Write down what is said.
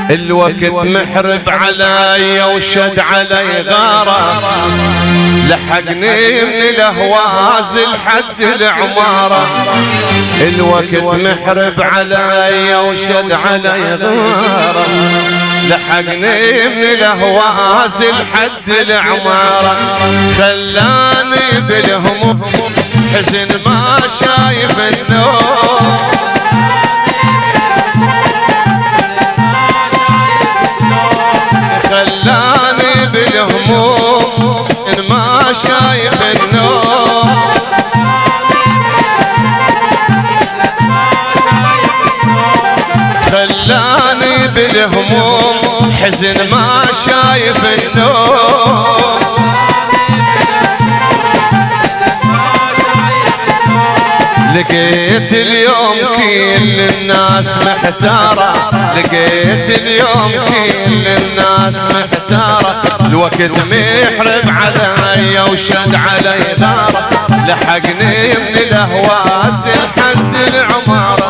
الوقت محرب علي وشد علي غارة، لحقني من الأهواز لحد العمارة. الوقت محرب علي وشد علي غارة، لحقني من الأهواز لحد العمارة. خلاني بالهموم حزن ما شايف النوم، خلاني بالهموم إن ما شايف النوم. خلاني بالهموم حزن ما شايف النوم. لقيت اليوم كل الناس محتارة، لقيت اليوم كل الناس محتارة. الوقت محرب علي وشد علي غارة، لحقني من الأهواس لحد العمارة.